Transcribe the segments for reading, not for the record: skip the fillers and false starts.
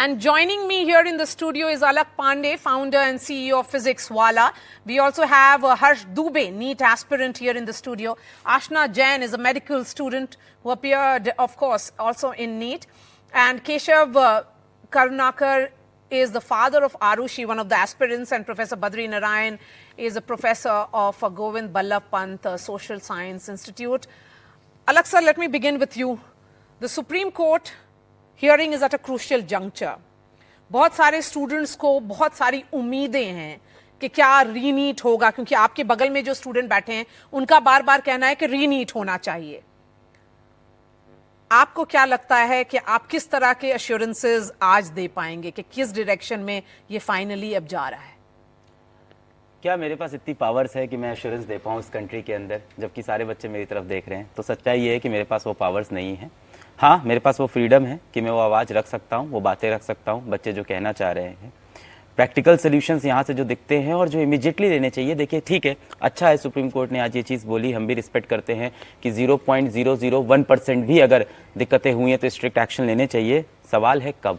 And joining me here in the studio is Alak Pandey, founder and CEO of Physics Wala. We also have Harsh Dubey, NEET aspirant here in the studio. Ashna Jain is a medical student who appeared, of course, also in NEET. And Keshav Karunakar is the father of Arushi, one of the aspirants, and Professor Badri Narayan is a professor of Govind Ballabh Pant Social Science Institute. Alak sir, let me begin with you. The Supreme Court hearing is at a crucial juncture. बहुत सारे students को बहुत सारी उम्मीदें हैं कि क्या रीनीट होगा, क्योंकि आपके बगल में जो स्टूडेंट बैठे हैं उनका बार बार कहना है कि रीनीट होना चाहिए. आपको क्या लगता है कि आप किस तरह के अश्योरेंसेस आज दे पाएंगे कि किस डायरेक्शन में ये फाइनली अब जा रहा है? क्या मेरे पास इतनी पावर्स है कि मैं एश्योरेंस दे पाऊँ इस कंट्री के अंदर, जबकि सारे बच्चे मेरी तरफ देख रहे हैं? तो सच्चाई ये है कि मेरे पास वो पावर्स नहीं है. हाँ, मेरे पास वो फ्रीडम है कि मैं वो आवाज़ रख सकता हूँ, वो बातें रख सकता हूँ, बच्चे जो कहना चाह रहे हैं. प्रैक्टिकल सोल्यूशंस यहाँ से जो दिखते हैं और जो इमीडिएटली लेने चाहिए, देखिए ठीक है, अच्छा है सुप्रीम कोर्ट ने आज ये चीज़ बोली, हम भी रिस्पेक्ट करते हैं कि 0.001% भी अगर दिक्कतें हुई हैं तो स्ट्रिक्ट एक्शन लेने चाहिए. सवाल है कब.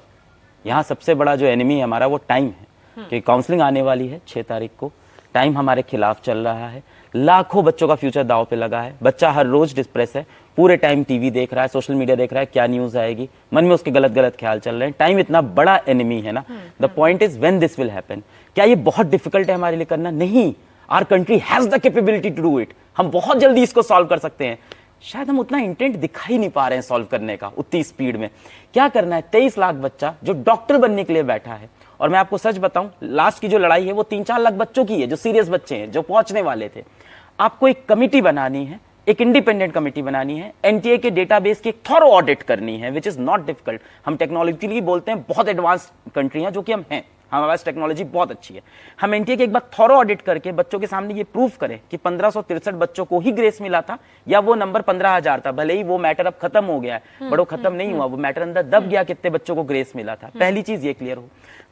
यहाँ सबसे बड़ा जो एनिमी है हमारा वो टाइम है कि काउंसलिंग आने वाली है 6 तारीख को. टाइम हमारे खिलाफ चल रहा है. लाखों बच्चों का फ्यूचर दांव पे लगा है. बच्चा हर रोज डिप्रेस है, पूरे टाइम टीवी देख रहा है, सोशल मीडिया देख रहा है, क्या न्यूज आएगी, मन में उसके गलत गलत ख्याल चल रहे हैं. टाइम इतना बड़ा एनिमी है ना. The point is when this will happen. क्या ये बहुत डिफिकल्ट है हमारे लिए करना? नहीं. Our country has the capability to do it. हम बहुत जल्दी इसको सॉल्व कर सकते हैं. शायद हम उतना इंटेंट दिखा ही नहीं पा रहे हैं सॉल्व करने का उतनी स्पीड में. क्या करना है? 23 लाख बच्चा जो डॉक्टर बनने के लिए बैठा है. और मैं आपको सच बताऊं, लास्ट की जो लड़ाई है वो 3-4 लाख बच्चों की है जो सीरियस बच्चे हैं, जो पहुंचने वाले थे. आपको एक कमिटी बनानी है, एक इंडिपेंडेंट कमिटी बनानी है, एनटीए के डेटाबेस की एक थॉरो ऑडिट करनी है, विच इज नॉट डिफिकल्ट. हम टेक्नोलॉजिकली बोलते हैं बहुत एडवांस कंट्री है, जो कि हम हैं, हमारे पास टेक्नोलॉजी बहुत अच्छी है. हम एनटीए के एक बार थॉरो ऑडिट करके बच्चों के सामने ये प्रूफ करें कि 1563 बच्चों को ही ग्रेस मिला था या वो नंबर 15,000 था. भले ही वो मैटर अब खत्म हो गया है, बट वो खत्म नहीं हुआ, वो मैटर अंदर दब गया कितने बच्चों को ग्रेस मिला था. पहली चीज ये क्लियर हो.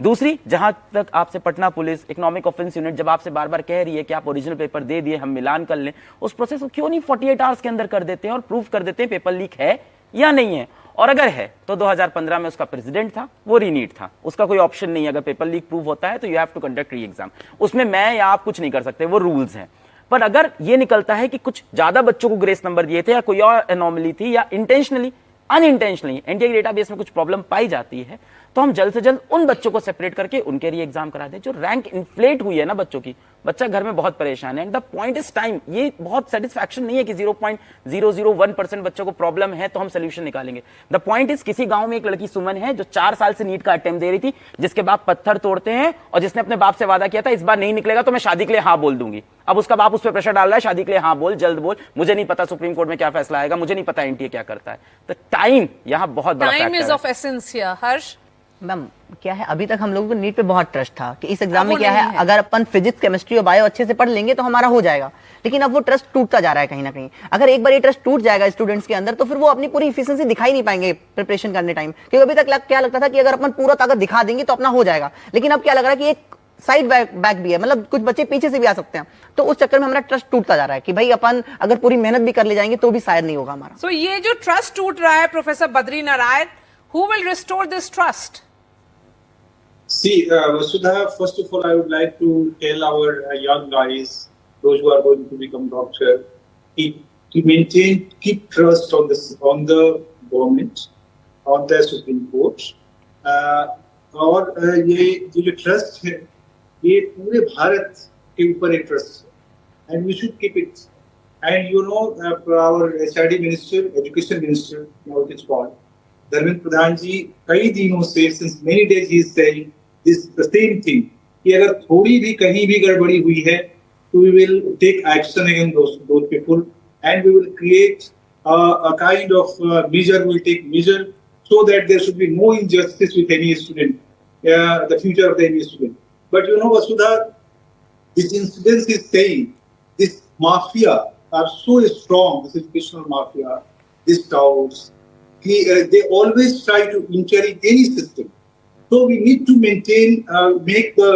दूसरी, जहां तक आपसे Patna police economic offence unit जब आपसे बार बार कह रही है कि आप ओरिजिनल पेपर दे दिए, हम मिलान कर लें, उस प्रोसेस को क्यों नहीं 48 आवर्स के अंदर कर देते हैं और प्रूफ कर देते हैं पेपर लीक है या नहीं है. और अगर है तो 2015 में उसका प्रेसिडेंट था, वो रीनीट था, उसका कोई ऑप्शन नहीं है. अगर पेपर लीक प्रूव होता है तो you have to conduct re exam. उसमें मैं या आप कुछ नहीं कर सकते, वो रूल्स हैं. पर अगर ये निकलता है कि कुछ ज्यादा बच्चों को ग्रेस नंबर दिए थे या कोई और एनोमली थी या इंटेंशनली अनइंटेंशनली एनटीए डेटाबेस में कुछ प्रॉब्लम पाई जाती है, तो हम जल्द से जल्द उन बच्चों को सेपरेट करके उनके री एग्जाम करा दें. जो रैंक इन्फ्लेट हुई है ना बच्चों की, बच्चा घर में बहुत परेशान है. And the point is time. ये बहुत सेटिस्फैक्शन नहीं है कि 0.001% बच्चों को प्रॉब्लम है तो हम सोल्यूशन निकालेंगे. द पॉइंट इज, किसी गांव में एक लड़की सुमन है जो 4 साल से नीट का अटेम्प्ट दे रही थी, जिसके बाप पत्थर तोड़ते हैं और जिसने अपने बाप से वादा किया था इस बार नहीं निकलेगा तो मैं शादी के लिए हाँ बोल दूंगी. अब उसका बाप उस पर प्रेशर डाल रहा है, शादी के लिए हाँ बोल, जल्द बोल. मुझे नहीं पता सुप्रीम कोर्ट में क्या फैसला आएगा, मुझे नहीं पता एनटीए क्या करता है. तो टाइम यहाँ बहुत बड़ा फैक्टर है. Time is of essence here. Harsh, ma'am क्या है, अभी तक हम लोगों को नीट पे बहुत ट्रस्ट था कि इस एग्जाम में क्या है, अगर अपन फिजिक्स केमिस्ट्री और बायो अच्छे से पढ़ लेंगे तो हमारा हो जाएगा. लेकिन अब वो ट्रस्ट टूटता जा रहा है कहीं ना कहीं. अगर एक बार ये ट्रस्ट टूट जाएगा स्टूडेंट्स के अंदर तो फिर वो अपनी पूरी इफिशिएंसी दिखाई नहीं पाएंगे प्रिपरेशन करने टाइम. क्योंकि अभी तक क्या लगता था कि अगर अपन पूरा ताकत दिखा देंगे तो अपना हो जाएगा. लेकिन अब क्या लग रहा है कि एक साइड बैक भी है, मतलब कुछ बच्चे पीछे से भी आ सकते हैं. तो उस चक्कर में हमारा ट्रस्ट टूटता जा रहा है कि भाई अपन अगर पूरी मेहनत भी कर ले जाएंगे तो भी शायद नहीं होगा हमारा. सो ये जो ट्रस्ट टूट रहा है, professor Badri Narayan, who will restore this trust? See, Vasudha, first of all, I would like to tell our young guys, those who are going to become doctor, keep trust on the government, on the Supreme Court. और ये जो trust है, ये पूरे भारत के ऊपर एक trust है, and we should keep it. And you know, our SRD minister, education minister, now it is called, Dharmendra Pradhan जी, कई दिनों से, since many days he is saying this the same thing, कि अगर थोड़ी भी कहीं भी गड़बड़ी हुई है तो we will take action against those people and we will create a kind of measure, we will take measure so that there should be no injustice with any student, the future of any student. But you know, Vasudha, this incident is saying this mafia are so strong, this educational mafia, these towers, they always try to enter in any system. So we need to maintain, make the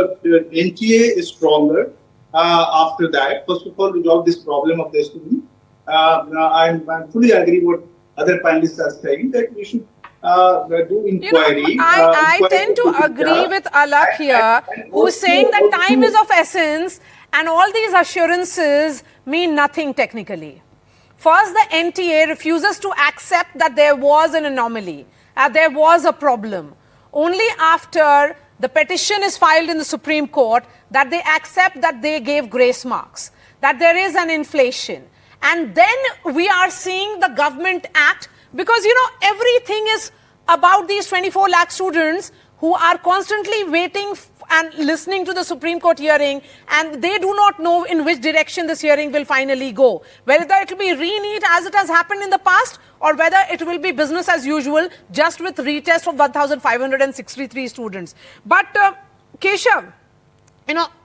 NTA stronger. After that, first of all, resolve this problem of the student. I fully agree what other panelists are saying, that we should do inquiry. I inquiry tend to data, agree with Alak here, and who's saying that also- time is of essence and all these assurances mean nothing technically. First, the NTA refuses to accept that there was an anomaly, there was a problem. Only after the petition is filed in the Supreme Court that they accept that they gave grace marks, that there is an inflation. And then we are seeing the government act because, everything is about these 24 lakh students who are constantly waiting and listening to the Supreme Court hearing, and they do not know in which direction this hearing will finally go. Whether it will be re-NEET as it has happened in the past, or whether it will be business as usual, just with retest of 1,563 students. But Keshav,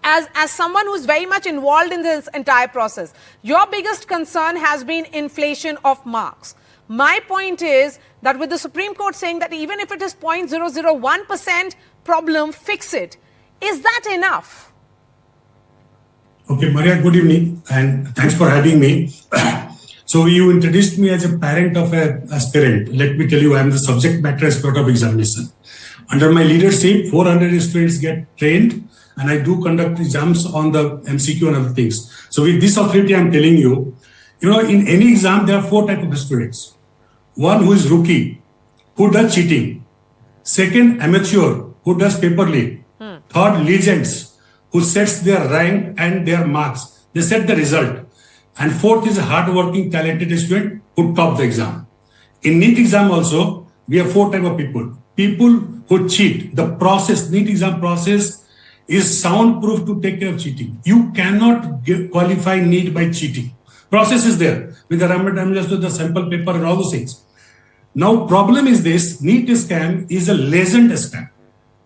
as someone who's very much involved in this entire process, your biggest concern has been inflation of marks. My point is that with the Supreme Court saying that even if it is 0.001% problem, fix it. Is that enough? Okay, Maria, good evening and thanks for having me. So you introduced me as a parent of an aspirant. Let me tell you, I am the subject matter expert of examination. Under my leadership, 400 students get trained and I do conduct exams on the MCQ and other things. So with this authority, I'm telling you, in any exam, there are 4 types of students. One who is rookie, who does cheating. Second, amateur, who does paper leak. Third, legends, who sets their rank and their marks. They set the result. And fourth is a hard-working, talented student who top the exam. In NEET exam also, we have 4 types of people. People who cheat. The process, NEET exam process is soundproof to take care of cheating. You cannot qualify NEET by cheating. Process is there with the random the sample paper and all those things. Now, problem is this, NEET scam is a legend scam.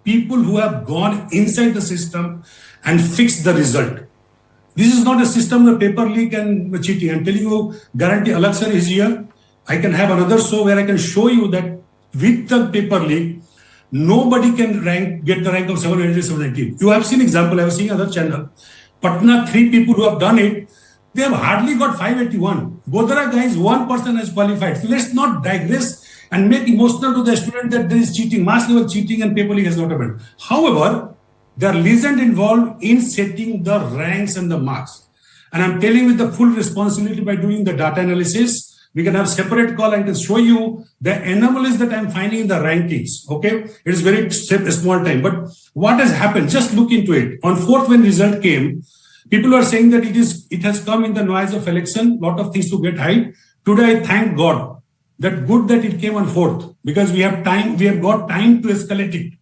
People who have gone inside the system and fixed the result. This is not a system of paper leak and cheating. I'm telling you, guarantee Alak sir is here. I can have another show where I can show you that with the paper leak, nobody can get the rank of 700, 719. You have seen example, I have seen other channel. Patna, 3 people who have done it, they have hardly got 581. Godhra guys, 1 person has qualified. So let's not digress and make emotional to the student that there is cheating, mass level cheating and paper leak has not happened. However, there are legend involved in setting the ranks and the marks. And I'm telling you with the full responsibility by doing the data analysis, we can have separate call and can show you the anomalies that I'm finding in the rankings. Okay, it is very small time, but what has happened? Just look into it. On 4th, when result came, people are saying that it has come in the noise of election, lot of things to get high. Today, I thank God that good that it came on 4th because we have got time to escalate it.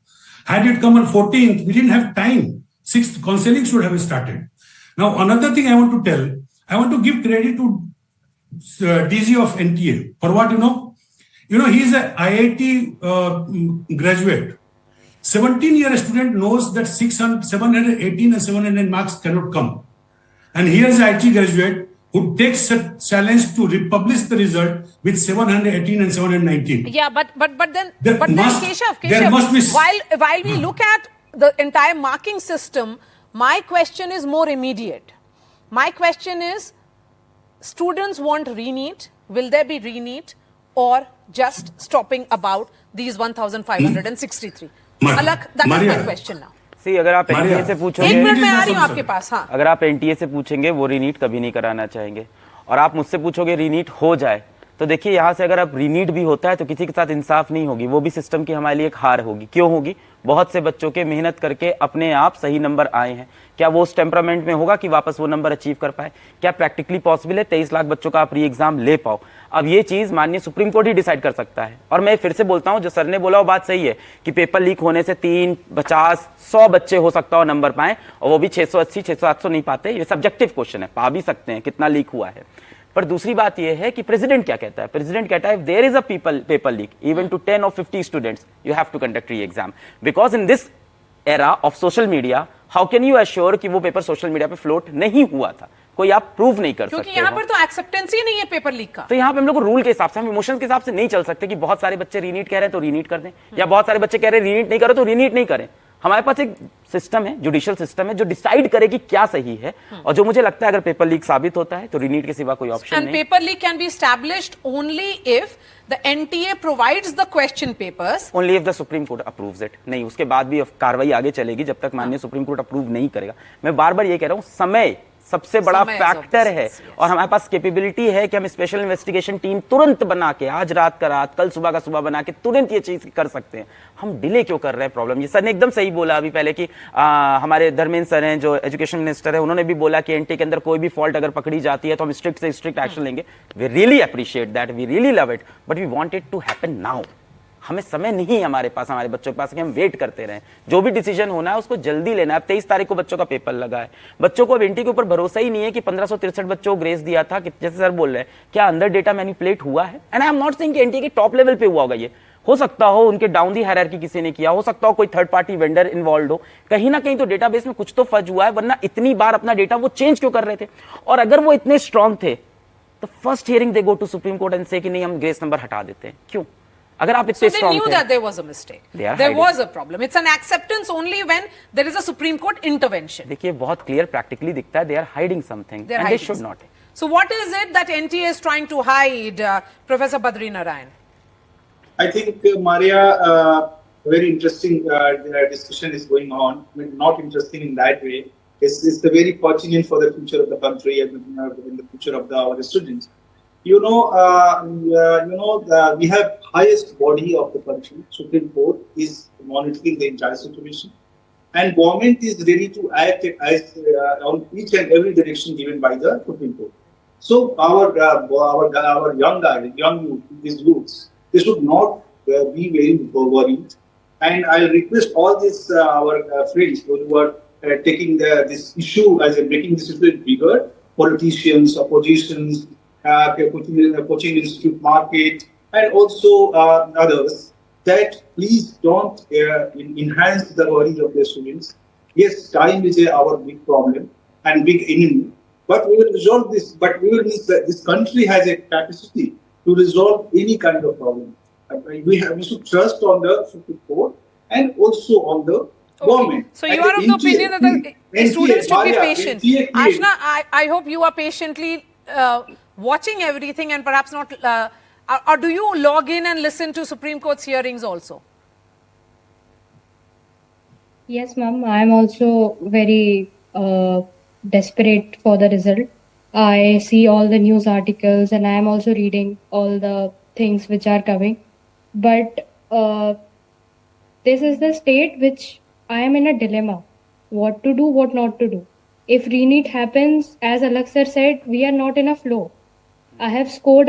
Had it come on 14th, we didn't have time. 6th, counseling should have started. Now, another thing I want to tell, I want to give credit to DG of NTA. For what, he is an IIT graduate. 17-year student knows that 718 and 700 marks cannot come. And here is an IT graduate who takes a challenge to republish the result with 718 and 719. Yeah, but then Keshav, while we look at the entire marking system, my question is more immediate. My question is, students want re-NEET. Will there be re-NEET or just stopping about these 1,563? Alak, that is my question now. सी अगर आप NTA से पूछोगे, 1 minute में आ रही हूँ आपके पास. हाँ, अगर आप एनटीए से पूछेंगे वो रीनीट कभी नहीं कराना चाहेंगे, और आप मुझसे पूछोगे रीनीट हो जाए, तो देखिए यहाँ से अगर अब रीनीट भी होता है तो किसी के साथ इंसाफ नहीं होगी, वो भी सिस्टम की हमारे लिए एक हार होगी. क्यों होगी? बहुत से बच्चों के मेहनत करके अपने आप सही नंबर आए हैं. क्या वो उस टेम्परामेंट में होगा कि वापस वो नंबर अचीव कर पाए? क्या प्रैक्टिकली पॉसिबल है 23 लाख बच्चों का आप री एग्जाम ले पाओ? अब ये चीज माननीय सुप्रीम कोर्ट ही डिसाइड कर सकता है. और मैं फिर से बोलता हूं, जो सर ने बोला वो बात सही है कि पेपर लीक होने से 3, 50, 100 बच्चे हो सकता हो नंबर पाए, और वो भी 680, 600 नहीं पाते. ये सब्जेक्टिव क्वेश्चन है, पा भी सकते हैं कितना लीक हुआ है. पर दूसरी बात यह है कि प्रेसिडेंट क्या कहता है. प्रेसिडेंट कहता है, there is a paper leak even to 10 or 50 students, you have to conduct re exam. Because in this era of social media, how can you assure कि वो पेपर सोशल मीडिया पे float नहीं हुआ था? कोई आप प्रूव नहीं कर सकते, क्योंकि यहाँ पर तो एक्सेप्टेंस ही नहीं है पेपर लीक का. तो यहाँ पे हम लोग रूल के हिसाब से, हम इमोशंस के हिसाब से नहीं चल सकते कि बहुत सारे बच्चे रीनीट कह रहे हैं तो रीनीट कर दें, या बहुत सारे बच्चे कह रहे हैं रीनीट नहीं करो तो रीनीट नहीं करें. हमारे पास एक सिस्टम है, जुडिशियल सिस्टम है, जो डिसाइड करे कि क्या सही है, और जो मुझे लगता है अगर पेपर लीक साबित होता है तो रीनीट के सिवा कोई ऑप्शन And नहीं। paper leak can be established only if the NTA provides the question papers. Only if the supreme court approves it. नहीं, उसके बाद भी कार्रवाई आगे चलेगी जब तक माननीय सुप्रीम कोर्ट अप्रूव नहीं करेगा। मैं बार बार ये कह रहा हूं, समय सबसे बड़ा समय फैक्टर है, yes, yes. और हमारे पास कैपेबिलिटी है कि हम स्पेशल इन्वेस्टिगेशन टीम तुरंत बना के, आज रात का रात, कल सुबह का सुबह बना के तुरंत ये चीज कर सकते हैं। हम डिले क्यों कर रहे हैं? प्रॉब्लम ये सर ने एकदम सही बोला अभी पहले कि हमारे धर्मेंद्र सर हैं जो एजुकेशन मिनिस्टर है, उन्होंने भी बोला कि एनटी के अंदर कोई भी फॉल्ट अगर पकड़ी जाती है तो हम स्ट्रिक्ट से स्ट्रिक्ट एक्शन लेंगे। We really appreciate that, we really love it, but we want it to happen now. हमें समय नहीं है हमारे पास, हमारे बच्चों के पास कि हम वेट करते रहें। जो भी डिसीजन होना है उसको जल्दी लेना है। अब 23 तारीख को बच्चों का पेपर लगा है, बच्चों को अब एनटी के ऊपर भरोसा ही नहीं है कि 1563 बच्चों को ग्रेस दिया था, कि जैसे सर बोल रहे हैं, क्या अंदर डेटा मैनिपुलेट हुआ है? And I am not saying कि एनटी के टॉप लेवल पे हुआ होगा, ये हो सकता हो उनके डाउन दी हायरार्की किसी ने किया, हो सकता हो कोई थर्ड पार्टी वेंडर इन्वॉल्व हो, कहीं ना कहीं तो डेटाबेस में कुछ तो फज हुआ है, वरना इतनी बार अपना डेटा वो चेंज क्यों कर रहे थे? और अगर वो इतने स्ट्रांग थे तो first hearing they go to Supreme Court and से कि नहीं हम ग्रेस नंबर हटा देते हैं, क्यों? अगर आप So इतने they स्ट्रांग knew थे, that there was a mistake. They are There hiding. was a problem. It's an acceptance only when there is a Supreme Court intervention. देखिए बहुत क्लियर प्रैक्टिकली दिखता है, they are hiding something They're and they hiding should something. Not. So what is it that NTA is trying to hide, Professor Badri Narayan? I think, Maria, very interesting discussion is going on. I mean, not interesting in that way. It's very pertinent for the future of the country and in the future of our students. We have highest body of the country. Supreme Court is monitoring the entire situation, and government is ready to act as on each and every direction given by the Supreme Court. So our young youth, these youths, they should not be very worried. And I'll request all these our friends who are taking this issue as making this issue bigger, politicians, oppositions, coaching institute market, and also others, that please don't enhance the worries of the students. Yes, time is our big problem and big enemy, but we will resolve this. But we will need that this country has a capacity to resolve any kind of problem. We should trust on the Supreme Court and also on the government. So you And are of the opinion that the NTA, students should be Maria, patient. NTA Ashna, I hope you are patiently watching everything and perhaps not, or do you log in and listen to Supreme Court's hearings also? Yes, ma'am. I am also very desperate for the result. I see all the news articles and I am also reading all the things which are coming. But this is the state which I am in a dilemma. What to do, what not to do. If re-NEET happens, as Alak sir said, we are not in a flow. I have scored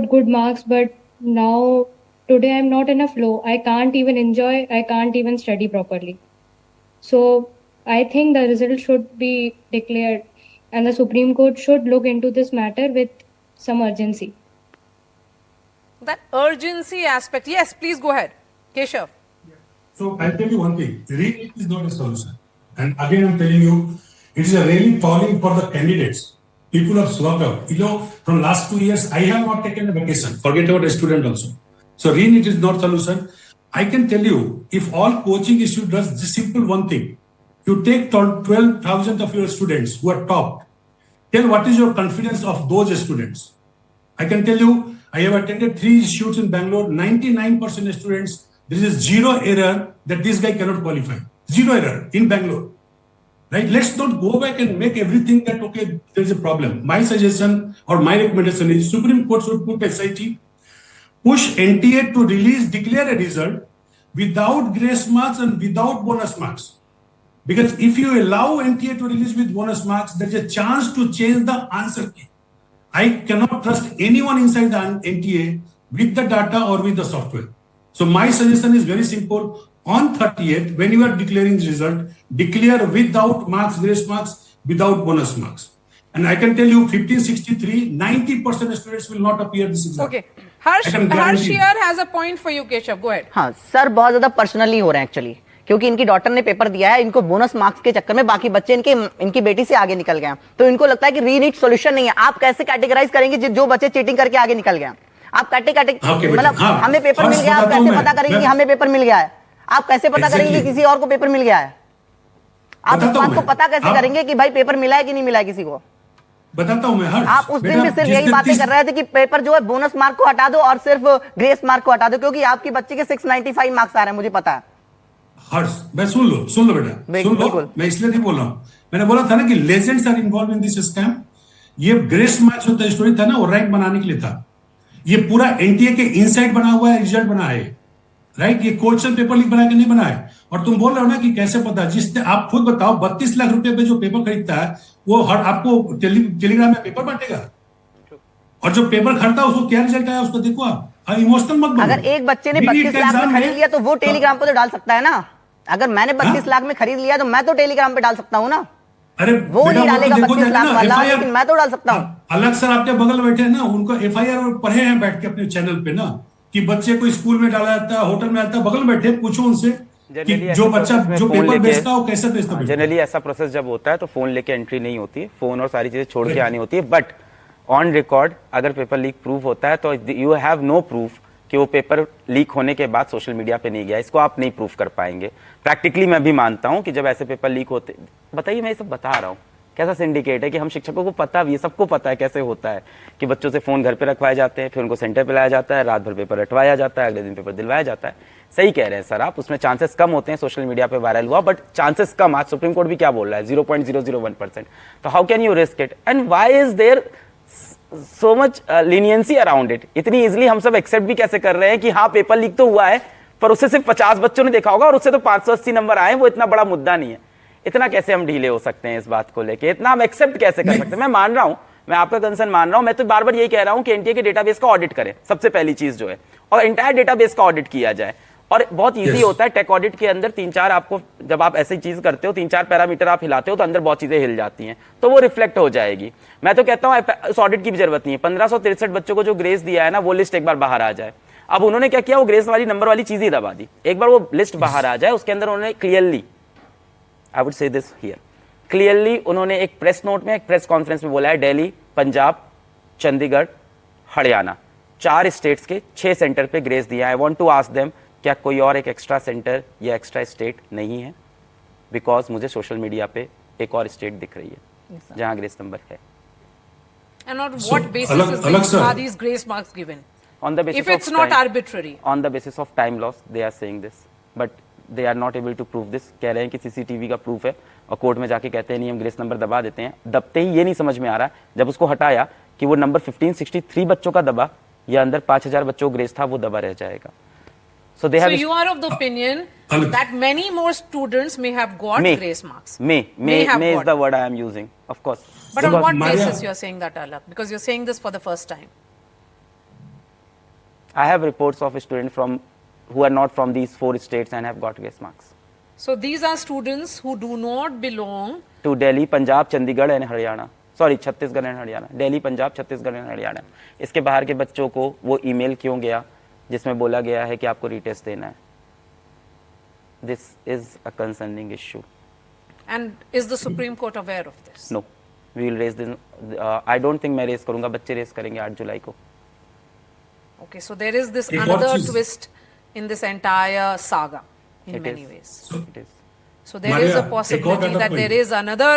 good marks, but now today I'm not in a flow. I can't even enjoy, I can't even study properly. So I think the result should be declared and the Supreme Court should look into this matter with some urgency. That urgency aspect. Yes, please go ahead. Keshav. So I'll tell you one thing, re-NEET is not a solution. And again, I'm telling you, it is a really calling for the candidates. People have swapped out. From last 2 years, I have not taken a vacation. Forget about a student also. So re-NEET is not solution. I can tell you, if all coaching issue does this simple one thing, you take 12,000 of your students who are topped, tell what is your confidence of those students. I can tell you, I have attended 3 institutes in Bangalore, 99% of students, there is zero error that this guy cannot qualify. Zero error in Bangalore. Right? Let's not go back and make everything that, okay, there's a problem. My suggestion or my recommendation is Supreme Court should put SIT, push NTA to declare a result without grace marks and without bonus marks. Because if you allow NTA to release with bonus marks, there's a chance to change the answer key. I cannot trust anyone inside the NTA with the data or with the software. So my suggestion is very simple. On 30th, when you are declaring the result, declare without marks, grace marks, without bonus marks. And I can tell you 1563, 90% of students will not appear this exam. Okay. Harsh I can guarantee here has a point for you, Keshav. Go ahead. हाँ sir, बहुत ज्यादा personally हो रहे हैं actually, क्योंकि इनकी daughter ने paper दिया है, इनको बोनस मार्क्स के चक्कर में बाकी बच्चे इनकी बेटी से आगे निकल गए, तो इनको लगता है कि री-नीट सॉल्यूशन नहीं है। आप कैसे कैटेगराइज करेंगे जो बच्चे चीटिंग करके आगे निकल गए? आप काटे काटे Okay, मतलब बेटा, हाँ, हमें पेपर हर्ष मिल गया, आप बताता हूं कैसे मैं। पता करेंगे कि मैं- हमें पेपर मिल गया है? आप कैसे पता करेंगे कि Exactly. किसी और को पेपर मिल गया है? आप इस बताता हूं बात को मैं। पता कैसे आप- करेंगे कि भाई पेपर मिला है कि नहीं मिला है किसी को? बताता हूं मैं हर्ष। आप उस दिन भी बेटा, सिर्फ जिस यही दिन बातें 30 कर रहे थे कि पेपर जो है बोनस मार्क को हटा दो और सिर्फ ग्रेस मार्क को हटा दो, क्योंकि आपकी बच्ची के 695 मार्क्स आ रहे हैं, मुझे पता है। हर्ष, मैं सुन लो बेटा, सुन लो। बिल्कुल। मैं इसलिए नहीं बोल रहा हूं, मैंने बोला था ना कि legends are involve in this scam. ये ग्रेस मार्क्स जो स्टोरी था ना, वो रैंक बनाने के लिए था। ये पूरा एनटीए के इनसाइड बना हुआ है, रिजल्ट बना है, राइट। ये क्वेश्चन पेपर लीक बना के नहीं बना है। और तुम बोल रहे हो ना कि कैसे पता, जिसने आप खुद बताओ 32 लाख रुपए पे जो पेपर खरीदता है, वो हर आपको टेलीग्राम में पेपर बांटेगा। और जो पेपर खरीदता है उसको क्या रिजल्ट आया उसको देखो आप। इमोशनल मत बनो। अगर एक बच्चे ने नीट 32 का लाख में एग्जाम खरीद लिया तो वो टेलीग्राम पे तो डाल सकता है ना। अगर मैंने 32 लाख में खरीद लिया तो मैं तो टेलीग्राम पे डाल सकता हूँ ना। अरे वो बेटा, नहीं तो डालेगा देखो 32 जाके लाख ना, वाला, FIR लेकिन मैं तो डाल सकता हूँ। अलग सर आपके बगल में बैठे हैं ना, उनको FIR पढ़े हैं बैठ के अपने चैनल पे ना, कि बच्चे को स्कूल में डाला जाता है, होटल में आता है, बगल में बैठे, पूछो उनसे कि जनरली जो बच्चा जो पेपर बेचता है वो कैसे बेचता है। जनरली ऐसा प्रोसेस जब होता है तो फोन लेके एंट्री नहीं होती है, फोन और सारी चीजें छोड़ के आनी होती है। बट ऑन रिकॉर्ड अगर पेपर लीक प्रूव होता है तो यू हैव नो प्रूफ कि वो पेपर लीक होने के बाद सोशल मीडिया पे नहीं गया, इसको आप नहीं प्रूफ कर पाएंगे। प्रैक्टिकली मैं भी मानता हूं कि जब ऐसे पेपर लीक होते, बताइए मैं ये सब बता रहा हूं, कैसा सिंडिकेट है कि हम शिक्षकों को पता भी है, सबको पता है कैसे होता है कि बच्चों से फोन घर पे रखवाए जाते हैं, फिर उनको सेंटर पे लाया जाता है, रात भर पेपर रटवाया जाता है, अगले दिन पेपर दिलवाया जाता है। सही कह रहे हैं सर आप, उसमें चांसेस कम होते हैं सोशल मीडिया पे वायरल हुआ, बट चांसेस कम। आज सुप्रीम कोर्ट भी क्या बोल रहा है, 0.001%। तो how can you risk it and why is there so much leniency around it? इतनी इजीली हम सब एक्सेप्ट भी कैसे कर रहे हैं कि हाँ पेपर लीक तो हुआ है, पर उससे सिर्फ 50 बच्चों ने देखा होगा और उससे तो 580 नंबर आए, वो इतना बड़ा मुद्दा नहीं है। इतना कैसे हम ढीले हो सकते हैं इस बात को लेके? इतना हम एक्सेप्ट कैसे कर सकते हैं? मैं मान रहा हूं, मैं आपका कंसर्न मान रहा हूं, मैं तो बार बार यही कह रहा हूं कि एनटीए के डेटाबेस का ऑडिट करें, सबसे पहली चीज जो है, और एंटायर डेटाबेस का ऑडिट किया जाए। और बहुत इजी होता है टेक ऑडिट के अंदर, 3-4 आपको, जब आप ऐसी चीज करते हो 3-4 पैरामीटर आप हिलाते हो तो अंदर बहुत चीजें हिल जाती हैं, तो वो रिफ्लेक्ट हो जाएगी। मैं तो कहता हूं इस ऑडिट की भी जरूरत नहीं है। 1563 बच्चों को जो ग्रेस दिया है ना, वो लिस्ट एक बार बाहर आ जाए। अब उन्होंने क्या किया, वो ग्रेस वाली नंबर वाली चीज ही दबा दी। एक बार वो लिस्ट बाहर आ जाए, उसके अंदर उन्होंने clearly, I would say this here, clearly उन्होंने एक प्रेस नोट में, एक प्रेस कॉन्फ्रेंस में बोला है, दिल्ली, पंजाब, चंडीगढ़, हरियाणा, 4 स्टेट्स के 6 सेंटर पे ग्रेस दिया है। I want to ask them, क्या कोई और एक एक्स्ट्रा सेंटर या एक्स्ट्रा स्टेट नहीं है? बिकॉज मुझे सोशल मीडिया पे एक और स्टेट दिख रही है जहां ग्रेस नंबर है। And on So, what basis Alak sir. are these grace marks given? On the basis If it's of not time, arbitrary. on the basis of time loss they are saying this, but they are not able to prove this। कह रहे हैं कि CCTV का proof है, और court में जाके कहते हैं नहीं हम ग्रेस नंबर दबा देते हैं। दबते ही ये नहीं समझ में आ रहा जब उसको हटाया कि वो नंबर 1563 बच्चों का दबा या अंदर 5000 बच्चों को ग्रेस था, वो दबा रह जाएगा। So they So have you are of the opinion Alak. that many more students may have got may grace marks. may have is got. the word I am using, of course। But on Because what Maria- basis you are saying that, Alak? Because you're saying this for the first time. I have reports of students from who are not from these 4 states and have got grace marks So these are students who do not belong. to Delhi, Punjab, Chandigarh and Haryana। Sorry, Chhattisgarh and Haryana. Delhi, Punjab, Chhattisgarh and Haryana. इसके बाहर के बच्चों को वो email क्यों गया जिसमें बोला गया है कि आपको रीटेस्ट देना है? This is a concerning issue. And is the Supreme Court aware of this? No, we will raise this. I don't think मैं रेस करूंगा, बच्चे रेस करेंगे 8 जुलाई को। Okay, so there is this Hey, another what is- twist in this entire saga in It many is. ways. It is। So there Maria, is a एक और possibility other that point. there is another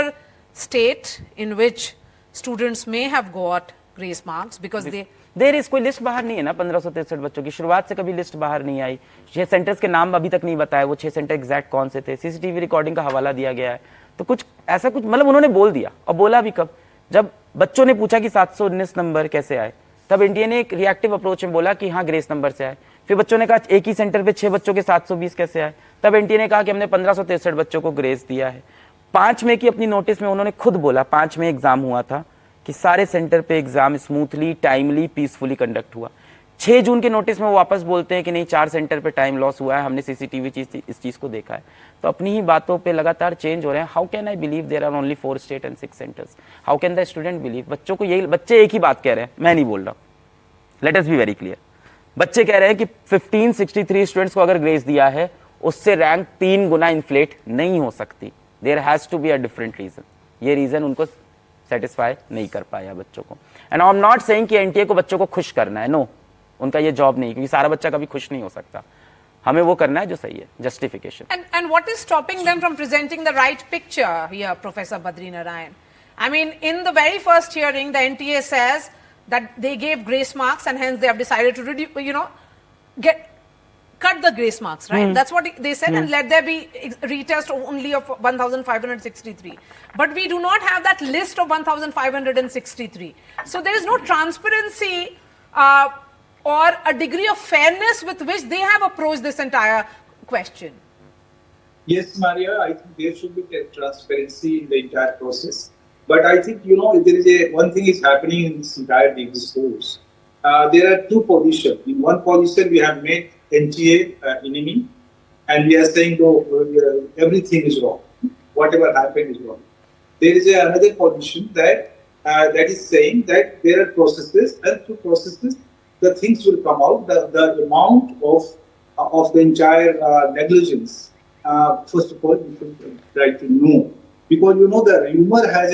state in which students may have got grace marks because they. There is कोई list बाहर नहीं है ना 1563 बच्चों की, शुरुआत से कभी लिस्ट बाहर नहीं आई। 6 सेंटर्स के नाम अभी तक नहीं बताए, वो 6 सेंटर एग्जैक्ट कौन से थे, सीसीटीवी रिकॉर्डिंग का हवाला दिया गया है। तो कुछ ऐसा कुछ मतलब उन्होंने बोल दिया, और बोला भी कब, जब बच्चों ने पूछा कि 719 नंबर कैसे आए, तब एनटीए ने एक रिएक्टिव अप्रोच में बोला कि हाँ ग्रेस नंबर से आए। फिर बच्चों ने कहा एक ही सेंटर पे 6 बच्चों के 720 कैसे आए, तब एनटीए ने कहा कि हमने 1563 बच्चों को ग्रेस दिया है। 5 मई की अपनी नोटिस में उन्होंने खुद बोला, 5 मई एग्जाम हुआ था, कि सारे सेंटर पे exam smoothly, timely, peacefully conduct हुआ। 6 जून के नोटिस में वो वापस बोलते हैं कि नहीं 4 सेंटर पे टाइम लॉस हुआ है, हमने सीसीटीवी इस चीज को देखा है। तो अपनी ही बातों पे लगातार चेंज हो रहे हैं। How can I believe there are only 4 state and 6 centres? How can the student believe? बच्चों को यही, बच्चे एक ही बात कह रहे हैं, मैं नहीं बोल रहा, let us be very clear. बच्चे कह रहे हैं कि 1563 स्टूडेंट्स को अगर ग्रेस दिया है, उससे रैंक 3 गुना इन्फ्लेट नहीं हो सकती। There has to be a different reason. ये रीजन उनको सेटिस्फाई नहीं कर पाया बच्चों को। And I am not saying कि एनटीए को बच्चों को खुश करना है, नो। उनका ये जॉब नहीं, क्योंकि सारा बच्चा कभी खुश नहीं हो सकता। हमें वो करना है जो सही है, justification. And what is stopping them from presenting the right picture here, Professor Badri Narayan? I mean, in the very first hearing, the NTA says that they gave grace marks and hence they have decided to cut the grace marks, right? That's what they said, and let there be retest only of 1,563. But we do not have that list of 1,563. So there is no transparency or a degree of fairness with which they have approached this entire question. Yes, Maria, I think there should be transparency in the entire process. But I think, there is one thing is happening in this entire discourse. There are two positions. In one position, we have made NTA enemy, and we are saying, everything is wrong. Whatever happened is wrong. There is another position that is saying that there are processes, and through processes, the things will come out. The amount of the entire negligence. First of all, we should try to know, because the rumor has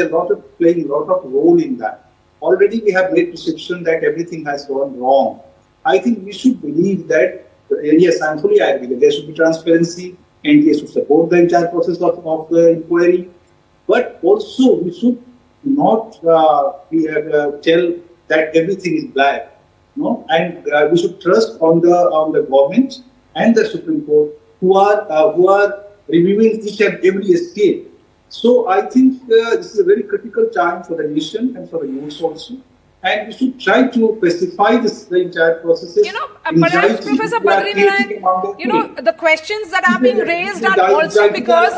playing a lot of role in that. Already we have great perception that everything has gone wrong. I think we should believe that, yes, I'm fully agree that there should be transparency, and NTA should support the entire process of the inquiry. But also we should not tell that everything is black. And we should trust on the government and the Supreme Court who are reviewing each and every state. So I think this is a very critical time for the nation and for the youth also. And we should try to specify the entire processes. Perhaps Professor Badri Narayan, the questions that are being raised are also because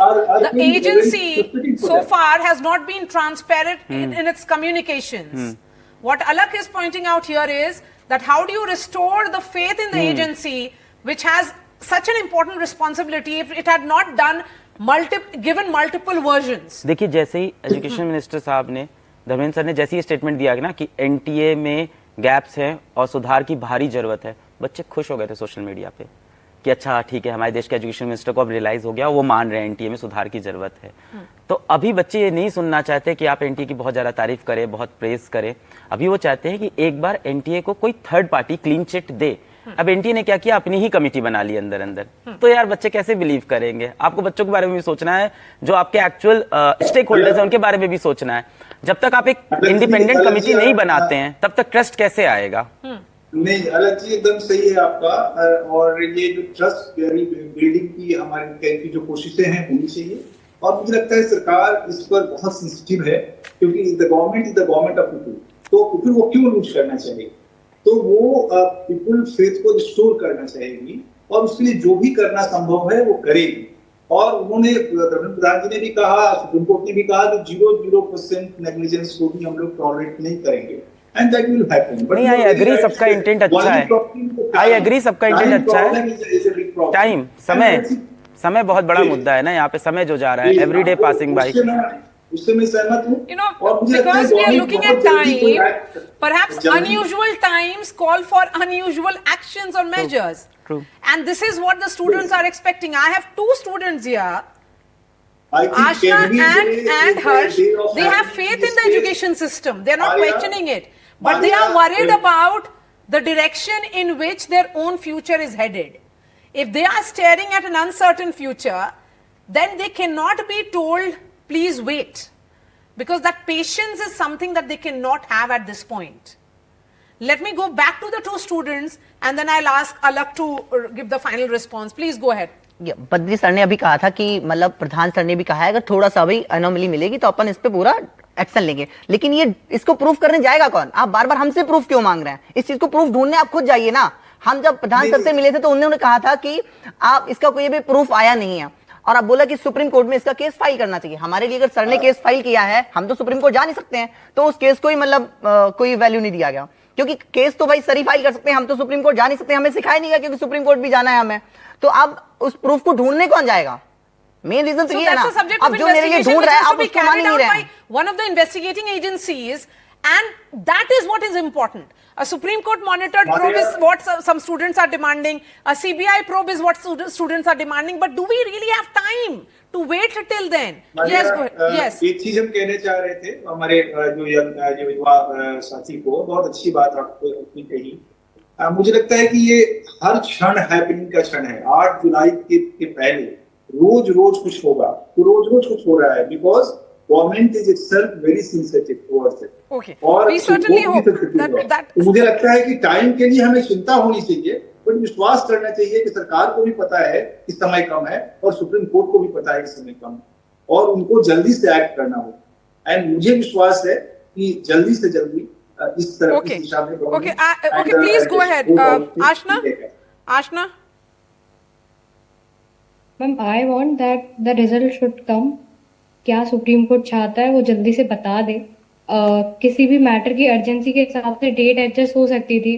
the agency so far has not been transparent in its communications. What Alak is pointing out here is that how do you restore the faith in the agency, which has such an important responsibility, if it had not done given multiple versions. देखिए, जैसे ही education minister साहब ने, Dharmendra sir ने जैसे ही statement दिया ना कि NTA में गैप्स हैं और सुधार की भारी जरूरत है, बच्चे खुश हो गए थे सोशल मीडिया पे कि अच्छा ठीक है, हमारे देश के एजुकेशन मिनिस्टर को अब रियलाइज हो गया, वो मान रहे हैं एनटीए में सुधार की जरूरत है। तो अभी बच्चे ये नहीं सुनना चाहते कि आप एनटीए की बहुत ज्यादा तारीफ करें, बहुत प्रेज करें। अभी वो चाहते हैं कि एक बार एनटीए को कोई थर्ड पार्टी क्लीन चिट दे। अब एनटीए ने क्या किया, अपनी ही कमेटी बना ली अंदर अंदर। तो यार बच्चे कैसे बिलीव करेंगे? आपको बच्चों के बारे में भी सोचना है, जो आपके एक्चुअल स्टेक होल्डर्स हैं उनके बारे में भी सोचना है। जब तक आप एक इंडिपेंडेंट कमेटी नहीं बनाते हैं तब तक ट्रस्ट कैसे आएगा? नहीं, अलग जी एकदम सही है आपका। और ये जो ट्रस्ट बिल्डिंग की हमारी जो कोशिशें हैं होनी चाहिए। और मुझे लगता है सरकार इस पर बहुत सेंसिटिव है, क्योंकि the government is the government of people. तो फिर वो क्यों लूज करना चाहिए? तो वो पीपल फेथ को रिस्टोर करना चाहेगी, और उसके लिए जो भी करना संभव है वो करेगी। और उन्होंने, धर्मेंद्र प्रधान जी ने भी कहा, सुप्रीम कोर्ट ने भी कहा कि 0% नेग्लिजेंस को भी हम लोग टॉलरेट नहीं करेंगे। And that will happen. नहीं, आई एग्री, सबका इंटेंट अच्छा है। आई एग्री, सबका इंटेंट अच्छा है। टाइम, समय बहुत बड़ा मुद्दा है ना यहाँ पे। समय जो जा रहा है, एवरीडे पासिंग बाय, उससे मैं सहमत हूँ। Because we are looking at time, perhaps unusual times call for unusual actions or measures. True. And this is what the students are expecting. I have two students here, Ashna and Harsh. They have faith in the education system. They are not questioning it. But they are worried about the direction in which their own future is headed. If they are staring at an uncertain future, then they cannot be told, please wait. Because that patience is something that they cannot have at this point. Let me go back to the two students and then I'll ask Alak to give the final response. Please go ahead. Badri sir ने अभी कहा था कि मतलब प्रधान sir ने भी कहा है अगर थोड़ा सा भी अनोमली मिलेगी तो अपन इस पे पूरा एक्शन लेंगे। लेकिन ये इसको प्रूफ करने जाएगा कौन? आप बार बार हमसे प्रूफ क्यों मांग रहे हैं? इस चीज को प्रूफ ढूंढने आप खुद जाइए ना। हम जब प्रधान सर से मिले थे तो उन्होंने कहा था कि आप इसका कोई भी प्रूफ आया नहीं है, और आप बोला कि सुप्रीम कोर्ट में इसका केस फाइल करना चाहिए। हमारे लिए अगर सर ने केस फाइल किया है, हम तो सुप्रीम कोर्ट जा नहीं सकते हैं, तो उस केस को ही मतलब कोई वैल्यू नहीं दिया गया, क्योंकि केस तो भाई सर ही फाइल कर सकते हैं, हम तो सुप्रीम कोर्ट जा नहीं सकते। हमें सिखाया नहीं गया क्योंकि सुप्रीम कोर्ट भी जाना है हमें। तो अब उस प्रूफ को ढूंढने कौन जाएगा? मेन रीजन तो ये है ना, अब जो मेरे लिए ढूंढ रहा है आप उसको मान ही नहीं रहे हैं। One of the investigating agencies, and that is what is important. A Supreme Court monitored probe is what some students are demanding. A CBI probe is what students are demanding. But do we really have time to wait till then? Yes, go ahead. Yes. एक चीज हम कहने चाह रहे थे हमारे जो युवा साथी को, बहुत अच्छी बात आपने कही मुझे लगता है कि ये हर क्षण हैपनिंग का क्षण है। 8 जुलाई के पहले रोज रोज कुछ होगा, तो रोज रोज कुछ हो रहा है, because government is itself very sensitive towards it. Okay. और We certainly support भी hope sensitive that है। that तो मुझे लगता है कि टाइम के लिए हमें चिंता होनी चाहिए, बट विश्वास करना चाहिए कि सरकार को भी पता है कि समय कम है और सुप्रीम कोर्ट को भी पता है कि समय कम है, और उनको जल्दी से एक्ट करना होगा। एंड मुझे विश्वास है कि जल्दी से जल्दी इस तरह Okay. इस दिशा में Okay. Okay. Please go ahead. Ashna. Ashna. Ma'am I want that the result should come. क्या सुप्रीम कोर्ट चाहता है वो जल्दी से बता दे। किसी भी मैटर की अर्जेंसी के हिसाब से डेट एडजस्ट हो सकती थी।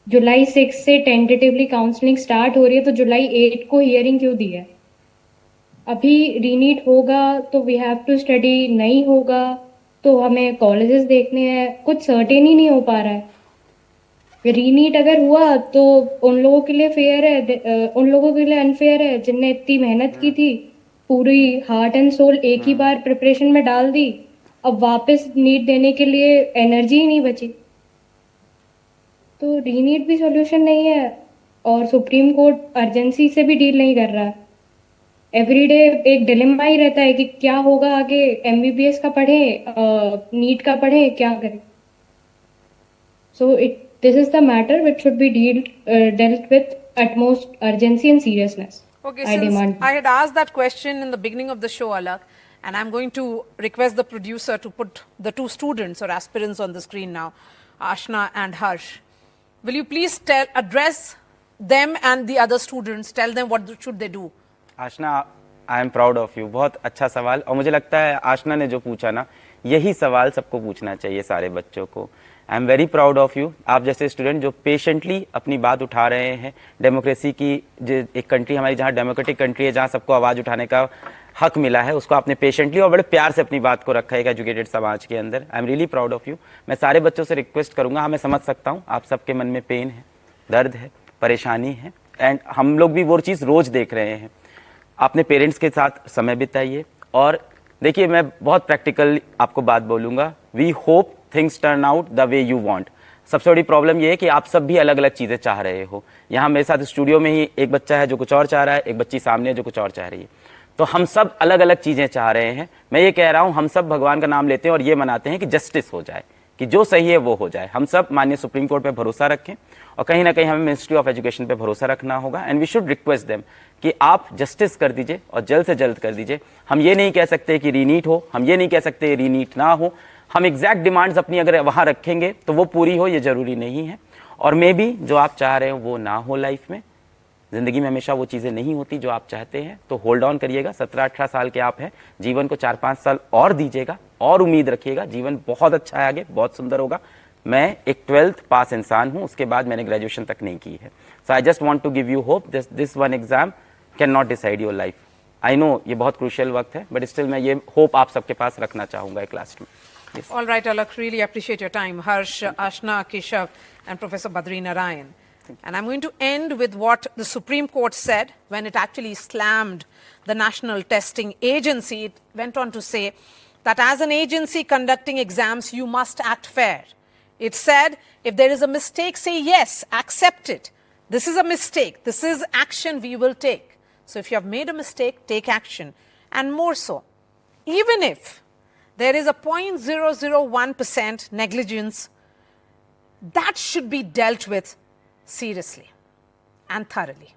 जुलाई 6 से टेंटेटिवली काउंसलिंग स्टार्ट हो रही है, तो जुलाई 8 को हियरिंग क्यों दी है? अभी रीनीट होगा तो वी हैव टू स्टडी, नहीं होगा तो हमें कॉलेजेस देखने हैं, कुछ सर्टेन ही नहीं हो पा रहा है। रीनीट अगर हुआ तो उन लोगों के लिए फेयर है, उन लोगों के लिए अनफेयर है जिनने इतनी मेहनत की थी, पूरी हार्ट एंड सोल एक ही बार प्रिपरेशन में डाल दी, अब वापस नीट देने के लिए एनर्जी ही नहीं बची। तो रीनीट भी सॉल्यूशन नहीं है और सुप्रीम कोर्ट अर्जेंसी से भी डील नहीं कर रहा है। एवरीडे एक डिलेमा ही रहता है कि क्या होगा आगे, एमबीबीएस का पढ़े, नीट का पढ़े, क्या करें। So this is the matter which should be dealt with utmost urgency and seriousness. Okay, I since demand. I had asked that question in the beginning of the show, Alak, and I'm going to request the producer to put the two students or aspirants on the screen now, Ashna and Harsh. Will you please address them and the other students, tell them what should they do? Aashna, I am proud of you. बहुत अच्छा सवाल, और मुझे लगता है आशना ने जो पूछा ना, यही सवाल सबको पूछना चाहिए, सारे बच्चों को। I am very proud of you. आप जैसे स्टूडेंट जो पेशेंटली अपनी बात उठा रहे हैं, डेमोक्रेसी की जो एक कंट्री हमारी, जहाँ डेमोक्रेटिक कंट्री है, जहाँ सबको आवाज़ उठाने का हक मिला है, उसको आपने पेशेंटली और बड़े प्यार से अपनी बात को रखा है एक एजुकेटेड समाज के अंदर। I am really proud of you. मैं सारे बच्चों से रिक्वेस्ट करूँगा, हाँ मैं समझ सकता हूँ आप सबके मन में पेन है, दर्द है, परेशानी है, एंड हम लोग भी वो चीज़ रोज़ देख रहे हैं। अपने पेरेंट्स के साथ समय बिताइए, और देखिए मैं बहुत प्रैक्टिकल आपको बात बोलूँगा, we hope things turn out the way you want. सबसे बड़ी प्रॉब्लम ये है कि आप सब भी अलग अलग चीज़ें चाह रहे हो। यहाँ मेरे साथ स्टूडियो में ही एक बच्चा है जो कुछ और चाह रहा है, एक बच्ची सामने है जो कुछ और चाह रही है, तो हम सब अलग अलग चीज़ें चाह रहे हैं। मैं ये कह रहा हूँ, हम सब भगवान का नाम लेते हैं और ये मनाते हैं कि जस्टिस हो जाए, कि जो सही है वो हो जाए। हम सब माननीय सुप्रीम कोर्ट पे भरोसा रखें, और कहीं ना कहीं हमें मिनिस्ट्री ऑफ एजुकेशन पे भरोसा रखना होगा, and we should request them कि आप जस्टिस कर दीजिए और जल्द से जल्द कर दीजिए। हम ये नहीं कह सकते कि रीनीट हो, हम ये नहीं कह सकते रीनीट ना हो। हम एग्जैक्ट डिमांड्स अपनी अगर वहाँ रखेंगे तो वो पूरी हो, ये ज़रूरी नहीं है। और मे बी जो आप चाह रहे हो वो ना हो लाइफ में, ज़िंदगी में हमेशा वो चीज़ें नहीं होती जो आप चाहते हैं, तो होल्ड ऑन करिएगा। 17-18 साल के आप हैं, जीवन को 4-5 साल और दीजिएगा, और उम्मीद रखिएगा, जीवन बहुत अच्छा है आगे, बहुत सुंदर होगा। मैं एक 12th पास इंसान हूँ, उसके बाद मैंने ग्रेजुएशन तक नहीं की है। So I just want to give you hope, this one exam can not decide your life. I know ये बहुत क्रूशियल वक्त है, बट स्टिल मैं ये होप आप सबके पास रखना चाहूँगा एक लास्ट में। Yes. All right, Alak, really appreciate your time. Harsh, Ashna, Keshav, and Professor Badri Narayan. And I'm going to end with what the Supreme Court said when it actually slammed the National Testing Agency. It went on to say that as an agency conducting exams, you must act fair. It said, if there is a mistake, say yes, accept it. This is a mistake. This is action we will take. So if you have made a mistake, take action. And more so, even if there is a 0.001% negligence, that should be dealt with seriously and thoroughly.